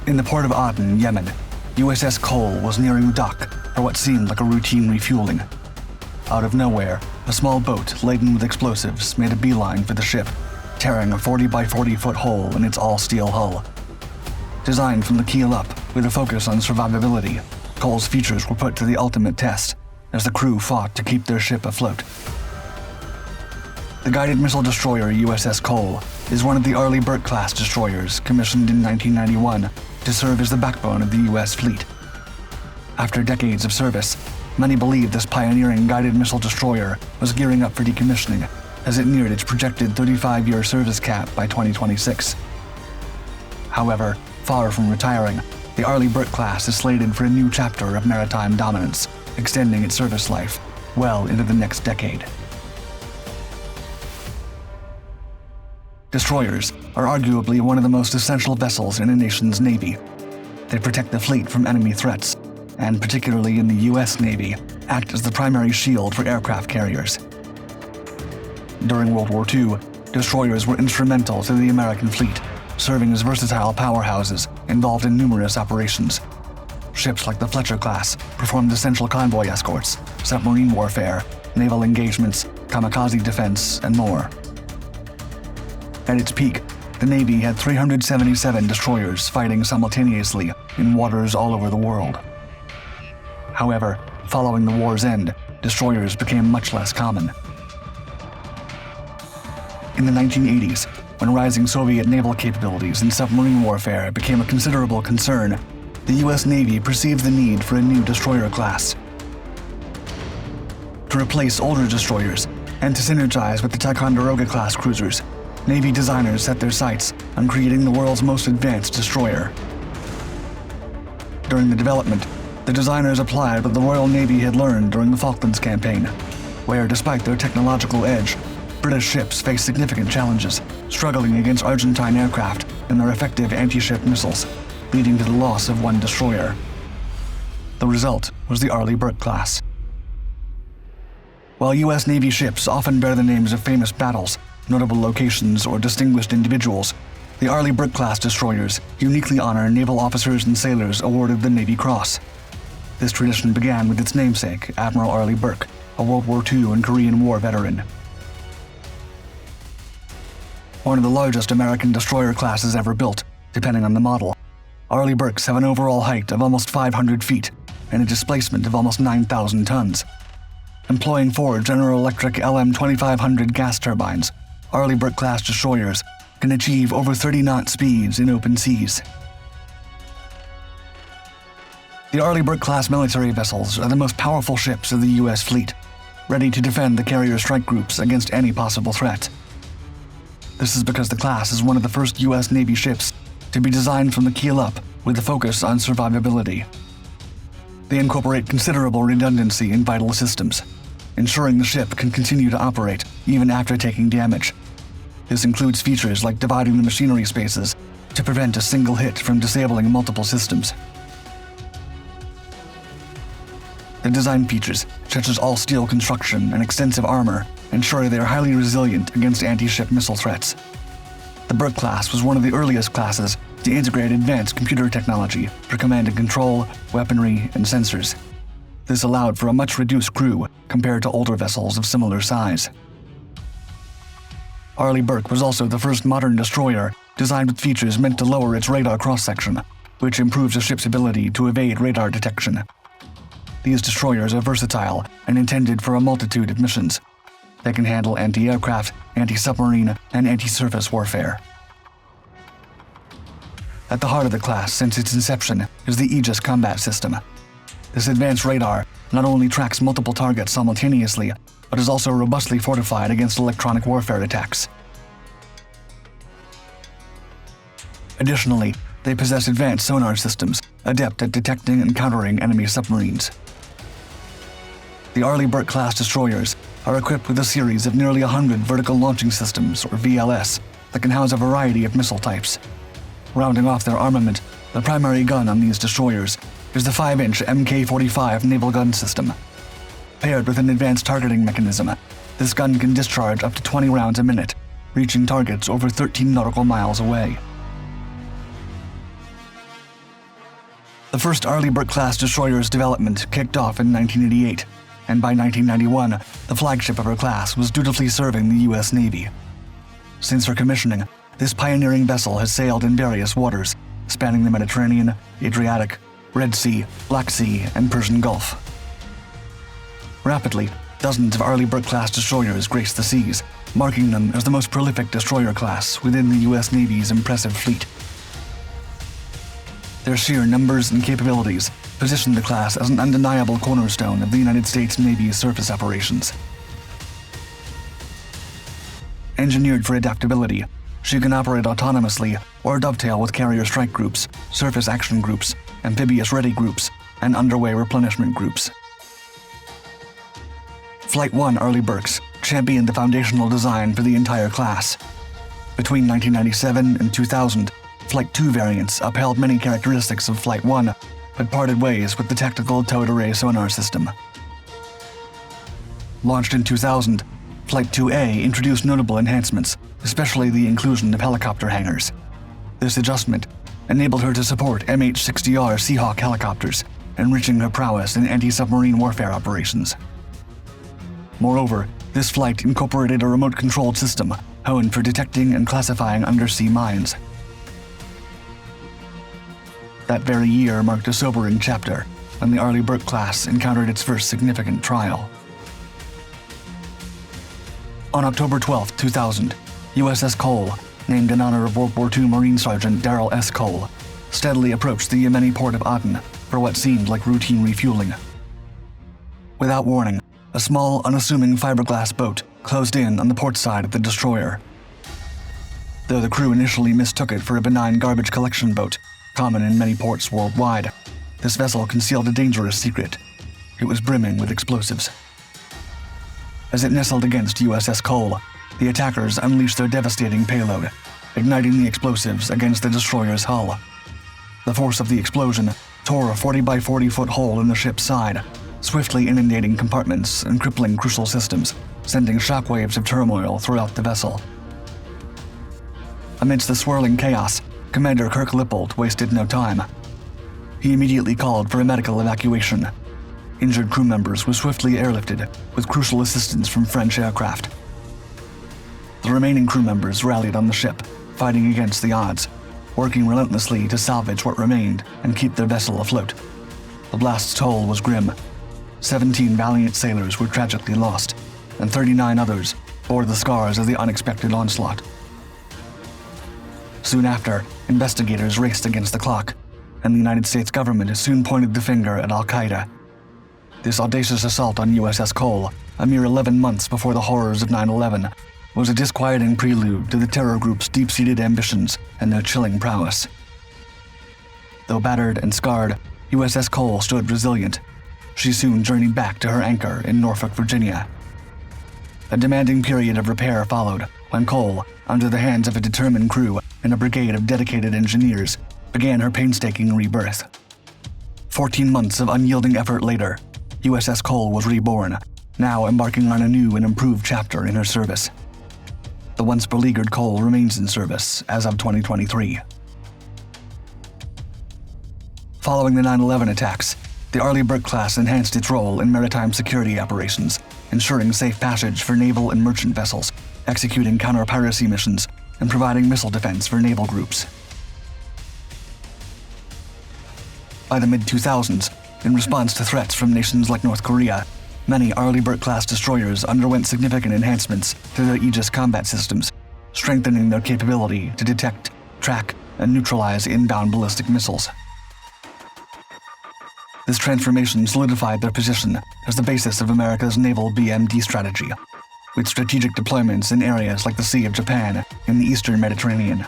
In the port of Aden, Yemen, USS Cole was nearing dock for what seemed like a routine refueling. Out of nowhere, a small boat laden with explosives made a beeline for the ship, tearing a 40 by 40 foot hole in its all-steel hull. Designed from the keel up with a focus on survivability, Cole's features were put to the ultimate test as the crew fought to keep their ship afloat. The guided missile destroyer USS Cole is one of the Arleigh-Burke class destroyers commissioned in 1991 to serve as the backbone of the U.S. fleet. After decades of service, many believe this pioneering guided missile destroyer was gearing up for decommissioning as it neared its projected 35-year service cap by 2026. However, far from retiring, the Arleigh-Burke class is slated for a new chapter of maritime dominance, extending its service life well into the next decade. Destroyers are arguably one of the most essential vessels in a nation's navy. They protect the fleet from enemy threats, and particularly in the U.S. Navy, act as the primary shield for aircraft carriers. During World War II, destroyers were instrumental to the American fleet, serving as versatile powerhouses involved in numerous operations. Ships like the Fletcher class performed essential convoy escorts, submarine warfare, naval engagements, kamikaze defense, and more. At its peak, the Navy had 377 destroyers fighting simultaneously in waters all over the world. However, following the war's end, destroyers became much less common. In the 1980s, when rising Soviet naval capabilities in submarine warfare became a considerable concern, the U.S. Navy perceived the need for a new destroyer class. To replace older destroyers and to synergize with the Ticonderoga-class cruisers, Navy designers set their sights on creating the world's most advanced destroyer. During the development, the designers applied what the Royal Navy had learned during the Falklands campaign, where, despite their technological edge, British ships faced significant challenges, struggling against Argentine aircraft and their effective anti-ship missiles, leading to the loss of one destroyer. The result was the Arleigh-Burke class. While U.S. Navy ships often bear the names of famous battles, notable locations, or distinguished individuals, the Arleigh-Burke class destroyers uniquely honor naval officers and sailors awarded the Navy Cross. This tradition began with its namesake, Admiral Arleigh-Burke, a World War II and Korean War veteran. One of the largest American destroyer classes ever built, depending on the model, Arleigh-Burkes have an overall height of almost 500 feet and a displacement of almost 9,000 tons. Employing four General Electric LM2500 gas turbines, Arleigh-Burke class destroyers can achieve over 30-knot speeds in open seas. The Arleigh-Burke class military vessels are the most powerful ships of the U.S. fleet, ready to defend the carrier strike groups against any possible threat. This is because the class is one of the first U.S. Navy ships to be designed from the keel up with a focus on survivability. They incorporate considerable redundancy in vital systems, ensuring the ship can continue to operate even after taking damage. This includes features like dividing the machinery spaces to prevent a single hit from disabling multiple systems. The design features, such as all-steel construction and extensive armor, ensure they are highly resilient against anti-ship missile threats. The Burke class was one of the earliest classes to integrate advanced computer technology for command and control, weaponry, and sensors. This allowed for a much reduced crew compared to older vessels of similar size. Arleigh-Burke was also the first modern destroyer designed with features meant to lower its radar cross-section, which improves a ship's ability to evade radar detection. These destroyers are versatile and intended for a multitude of missions. They can handle anti-aircraft, anti-submarine, and anti-surface warfare. At the heart of the class since its inception is the Aegis combat system. This advanced radar not only tracks multiple targets simultaneously, but is also robustly fortified against electronic warfare attacks. Additionally, they possess advanced sonar systems, adept at detecting and countering enemy submarines. The Arleigh-Burke class destroyers are equipped with a series of nearly 100 vertical launching systems, or VLS, that can house a variety of missile types. Rounding off their armament, the primary gun on these destroyers is the 5-inch Mk-45 naval gun system. Paired with an advanced targeting mechanism, this gun can discharge up to 20 rounds a minute, reaching targets over 13 nautical miles away. The first Arleigh-Burke-class destroyer's development kicked off in 1988, and by 1991, the flagship of her class was dutifully serving the U.S. Navy. Since her commissioning, this pioneering vessel has sailed in various waters, spanning the Mediterranean, Adriatic, Red Sea, Black Sea, and Persian Gulf. Rapidly, dozens of Arleigh-Burke-class destroyers grace the seas, marking them as the most prolific destroyer class within the U.S. Navy's impressive fleet. Their sheer numbers and capabilities position the class as an undeniable cornerstone of the United States Navy's surface operations. Engineered for adaptability, she can operate autonomously or dovetail with carrier strike groups, surface action groups, amphibious ready groups, and underway replenishment groups. Flight 1 Arleigh-Burkes championed the foundational design for the entire class. Between 1997 and 2000, Flight 2 variants upheld many characteristics of Flight 1, but parted ways with the tactical towed array sonar system. Launched in 2000, Flight 2A introduced notable enhancements, especially the inclusion of helicopter hangars. This adjustment enabled her to support MH-60R Seahawk helicopters, enriching her prowess in anti-submarine warfare operations. Moreover, this flight incorporated a remote-controlled system honed for detecting and classifying undersea mines. That very year marked a sobering chapter when the Arleigh-Burke class encountered its first significant trial. On October 12, 2000, USS Cole, named in honor of World War II Marine Sergeant Darrell S. Cole, steadily approached the Yemeni port of Aden for what seemed like routine refueling. Without warning, a small, unassuming fiberglass boat closed in on the port side of the destroyer. Though the crew initially mistook it for a benign garbage collection boat, common in many ports worldwide, this vessel concealed a dangerous secret. It was brimming with explosives. As it nestled against USS Cole, the attackers unleashed their devastating payload, igniting the explosives against the destroyer's hull. The force of the explosion tore a 40 by 40 foot hole in the ship's side, swiftly inundating compartments and crippling crucial systems, sending shockwaves of turmoil throughout the vessel. Amidst the swirling chaos, Commander Kirk Lippold wasted no time. He immediately called for a medical evacuation. Injured crew members were swiftly airlifted, with crucial assistance from French aircraft. The remaining crew members rallied on the ship, fighting against the odds, working relentlessly to salvage what remained and keep their vessel afloat. The blast's toll was grim. 17 valiant sailors were tragically lost, and 39 others bore the scars of the unexpected onslaught. Soon after, investigators raced against the clock, and the United States government soon pointed the finger at Al-Qaeda. This audacious assault on USS Cole, a mere 11 months before the horrors of 9/11, was a disquieting prelude to the terror group's deep-seated ambitions and their chilling prowess. Though battered and scarred, USS Cole stood resilient. She soon journeyed back to her anchor in Norfolk, Virginia. A demanding period of repair followed when Cole, under the hands of a determined crew and a brigade of dedicated engineers, began her painstaking rebirth. 14 months of unyielding effort later, USS Cole was reborn, now embarking on a new and improved chapter in her service. The once beleaguered Cole remains in service as of 2023. Following the 9/11 attacks, the Arleigh-Burke class enhanced its role in maritime security operations, ensuring safe passage for naval and merchant vessels, executing counter-piracy missions, and providing missile defense for naval groups. By the mid-2000s, in response to threats from nations like North Korea, many Arleigh-Burke-class destroyers underwent significant enhancements to their Aegis combat systems, strengthening their capability to detect, track, and neutralize inbound ballistic missiles. This transformation solidified their position as the basis of America's naval BMD strategy, with strategic deployments in areas like the Sea of Japan and the Eastern Mediterranean.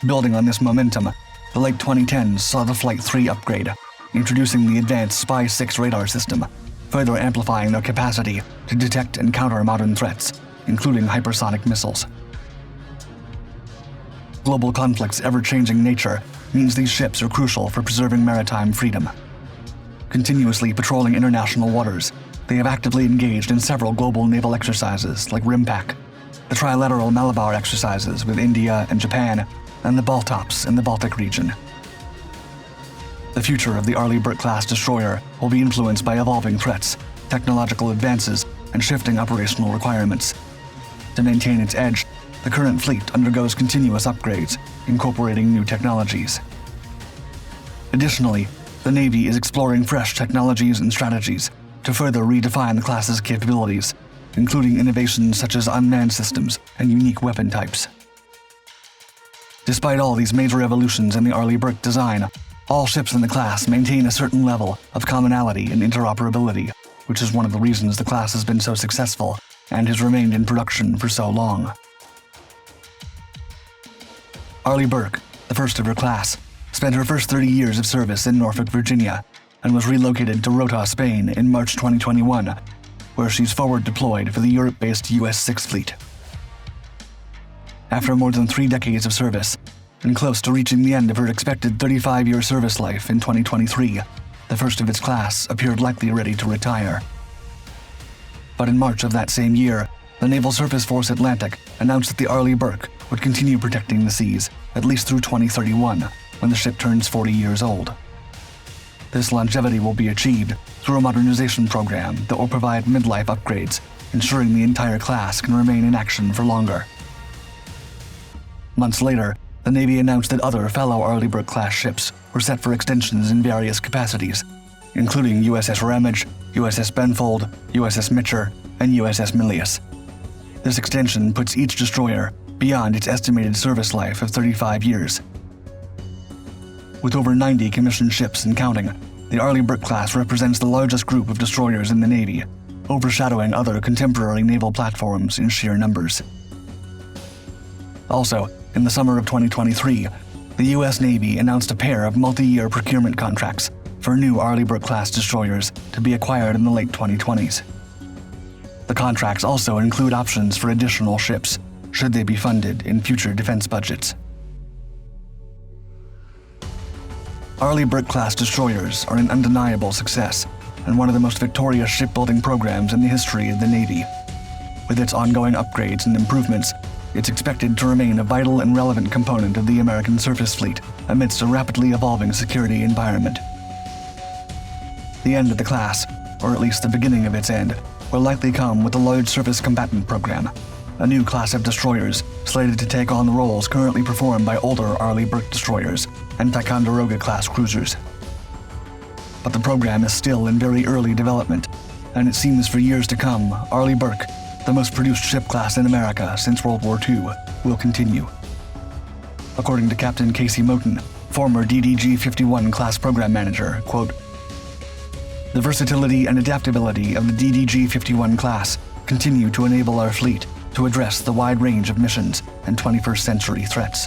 Building on this momentum, the late 2010s saw the Flight 3 upgrade, introducing the advanced Spy-6 radar system, further amplifying their capacity to detect and counter modern threats, including hypersonic missiles. Global conflict's ever-changing nature means these ships are crucial for preserving maritime freedom. Continuously patrolling international waters, they have actively engaged in several global naval exercises like RIMPAC, the trilateral Malabar exercises with India and Japan, and the BALTOPS in the Baltic region. The future of the Arleigh-Burke class destroyer will be influenced by evolving threats, technological advances, and shifting operational requirements. To maintain its edge, the current fleet undergoes continuous upgrades, incorporating new technologies. Additionally, the Navy is exploring fresh technologies and strategies to further redefine the class's capabilities, including innovations such as unmanned systems and unique weapon types. Despite all these major evolutions in the Arleigh-Burke design, all ships in the class maintain a certain level of commonality and interoperability, which is one of the reasons the class has been so successful and has remained in production for so long. Arleigh-Burke, the first of her class, spent her first 30 years of service in Norfolk, Virginia, and was relocated to Rota, Spain in March 2021, where she's forward deployed for the Europe-based US 6 Fleet. After more than 3 decades of service, and close to reaching the end of her expected 35-year service life in 2023, the first of its class appeared likely ready to retire. But in March of that same year, the Naval Surface Force Atlantic announced that the Arleigh-Burke would continue protecting the seas, at least through 2031, when the ship turns 40 years old. This longevity will be achieved through a modernization program that will provide midlife upgrades, ensuring the entire class can remain in action for longer. Months later, the Navy announced that other fellow Arleigh-Burke-class ships were set for extensions in various capacities, including USS Ramage, USS Benfold, USS Mitcher, and USS Milius. This extension puts each destroyer beyond its estimated service life of 35 years. With over 90 commissioned ships and counting, the Arleigh-Burke class represents the largest group of destroyers in the Navy, overshadowing other contemporary naval platforms in sheer numbers. Also, in the summer of 2023, the U.S. Navy announced a pair of multi-year procurement contracts for new Arleigh-Burke-class destroyers to be acquired in the late 2020s. The contracts also include options for additional ships, should they be funded in future defense budgets. Arleigh-Burke-class destroyers are an undeniable success and one of the most victorious shipbuilding programs in the history of the Navy. With its ongoing upgrades and improvements, it's expected to remain a vital and relevant component of the American surface fleet amidst a rapidly evolving security environment. The end of the class, or at least the beginning of its end, will likely come with the Large Surface Combatant Program, a new class of destroyers slated to take on the roles currently performed by older Arleigh-Burke destroyers and Ticonderoga-class cruisers. But the program is still in very early development, and it seems for years to come, Arleigh-Burke, the most produced ship class in America since World War II, will continue. According to Captain Casey Moten, former DDG-51 class program manager, quote, "The versatility and adaptability of the DDG-51 class continue to enable our fleet to address the wide range of missions and 21st century threats."